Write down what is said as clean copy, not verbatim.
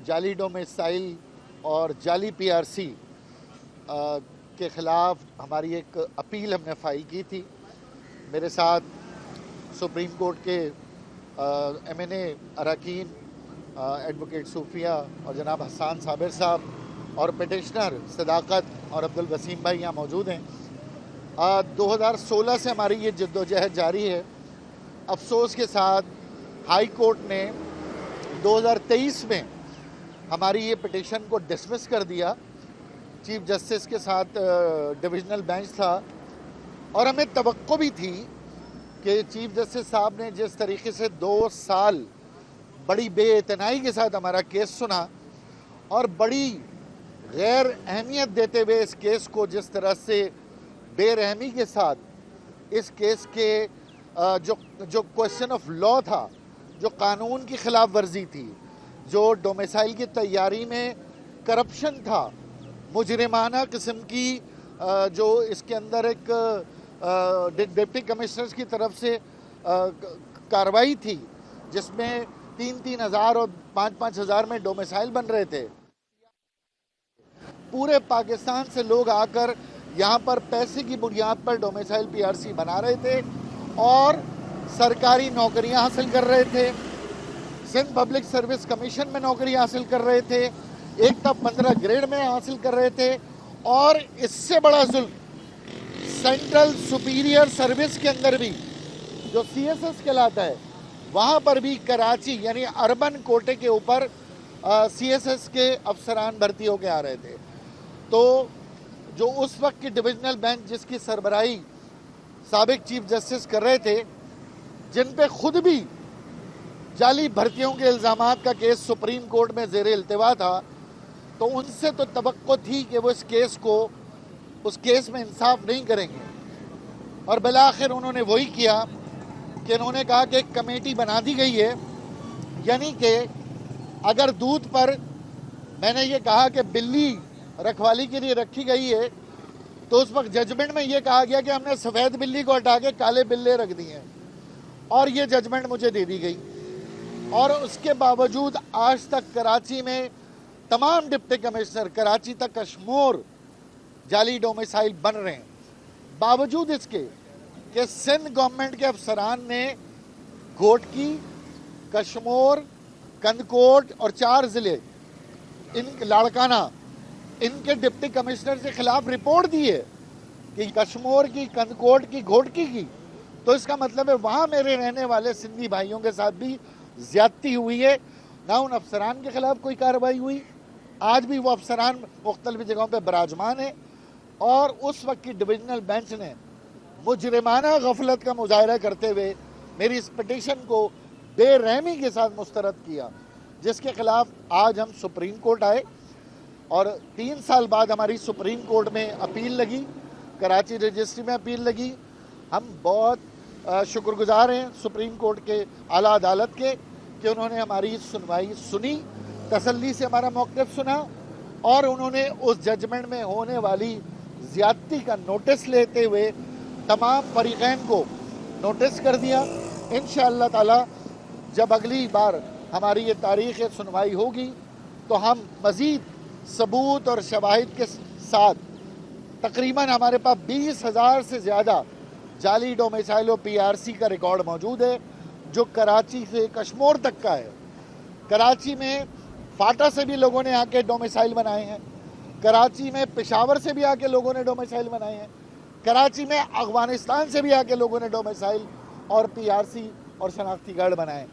جعلی ڈومیسائل اور جعلی پی آر سی کے خلاف ہماری ایک اپیل ہم نے فائل کی تھی. میرے ساتھ سپریم کورٹ کے ایم این اے اراکین ایڈوکیٹ صوفیہ اور جناب حسان صابر صاحب اور پٹیشنر صداقت اور عبدالوسیم بھائی یہاں موجود ہیں. 2016 سے ہماری یہ جدوجہد جاری ہے. افسوس کے ساتھ ہائی کورٹ نے 2023 میں ہماری یہ پٹیشن کو ڈسمس کر دیا. چیف جسٹس کے ساتھ ڈویژنل بینچ تھا اور ہمیں توقع بھی تھی کہ چیف جسٹس صاحب نے جس طریقے سے 2 سال بڑی بے اعتنائی کے ساتھ ہمارا کیس سنا اور بڑی غیر اہمیت دیتے ہوئے اس کیس کو جس طرح سے بے رحمی کے ساتھ اس کیس کے جو کوشچن آف لا تھا، جو قانون کی خلاف ورزی تھی، جو ڈومیسائل کی تیاری میں کرپشن تھا، مجرمانہ قسم کی جو اس کے اندر ایک ڈپٹی کمشنرز کی طرف سے کارروائی تھی جس میں 3-3 ہزار اور 5-5 ہزار میں ڈومیسائل بن رہے تھے. پورے پاکستان سے لوگ آ کر یہاں پر پیسے کی بنیاد پر ڈومیسائل پی آر سی بنا رہے تھے اور سرکاری نوکریاں حاصل کر رہے تھے. سندھ پبلک سروس کمیشن میں نوکری حاصل کر رہے تھے، 1 تا 15 گریڈ میں حاصل کر رہے تھے. اور اس سے بڑا ظلم سینٹرل سپیریئر سروس کے اندر بھی جو سی ایس ایس کہلاتا ہے وہاں پر بھی کراچی یعنی اربن کوٹے کے اوپر سی ایس ایس کے افسران بھرتی ہو کے آ رہے تھے. تو جو اس وقت کی ڈویژنل بینچ جس کی سربراہی سابق چیف جسٹس کر رہے تھے، جن پہ خود بھی جعلی بھرتیوں کے الزامات کا کیس سپریم کورٹ میں زیر التوا تھا، تو ان سے تو توقع تھی کہ وہ اس کیس میں انصاف نہیں کریں گے. اور بالآخر انہوں نے وہی کیا کہ انہوں نے کہا کہ ایک کمیٹی بنا دی گئی ہے. یعنی کہ اگر دودھ پر میں نے یہ کہا کہ بلی رکھوالی کے لیے رکھی گئی ہے تو اس وقت ججمنٹ میں یہ کہا گیا کہ ہم نے سفید بلی کو ہٹا کے کالے بلے رکھ دیے ہیں، اور یہ ججمنٹ مجھے دے دی گئی. اور اس کے باوجود آج تک کراچی میں تمام ڈپٹی کمشنر کراچی تک کشمور جعلی ڈومیسائل بن رہے ہیں، باوجود اس کے کہ سندھ گورنمنٹ کے افسران نے گھوٹکی، کشمور، کندکوٹ اور 4 ضلع لاڑکانہ ان کے ڈپٹی کمشنر کے خلاف رپورٹ دی ہے کہ کشمور کی، کندکوٹ کی، گھوٹکی کی. تو اس کا مطلب ہے وہاں میرے رہنے والے سندھی بھائیوں کے ساتھ بھی زیادتی ہوئی ہے. نہ ان افسران کے خلاف کوئی کارروائی ہوئی، آج بھی وہ افسران مختلف جگہوں پہ براجمان ہیں. اور اس وقت کی ڈویژنل بینچ نے مجرمانہ غفلت کا مظاہرہ کرتے ہوئے میری اس پٹیشن کو بے رحمی کے ساتھ مسترد کیا، جس کے خلاف آج ہم سپریم کورٹ آئے. اور 3 سال بعد ہماری سپریم کورٹ میں اپیل لگی، کراچی رجسٹری میں اپیل لگی. ہم بہت شکر گزار ہیں سپریم کورٹ کے اعلیٰ عدالت کے کہ انہوں نے ہماری سنوائی سنی، تسلی سے ہمارا موقف سنا، اور انہوں نے اس ججمنٹ میں ہونے والی زیادتی کا نوٹس لیتے ہوئے تمام فریقین کو نوٹس کر دیا. انشاءاللہ تعالی جب اگلی بار ہماری یہ تاریخ سنوائی ہوگی تو ہم مزید ثبوت اور شواہد کے ساتھ تقریباً ہمارے پاس 20,000 سے زیادہ جعلی ڈومیسائل و پی آر سی کا ریکارڈ موجود ہے جو کراچی سے کشمور تک کا ہے. کراچی میں فاٹا سے بھی لوگوں نے آ کے ڈومیسائل بنائے ہیں، کراچی میں پشاور سے بھی آ کے لوگوں نے ڈومیسائل بنائے ہیں، کراچی میں افغانستان سے بھی آ کے لوگوں نے ڈومیسائل اور پی آر سی اور شناختی کارڈ بنائے.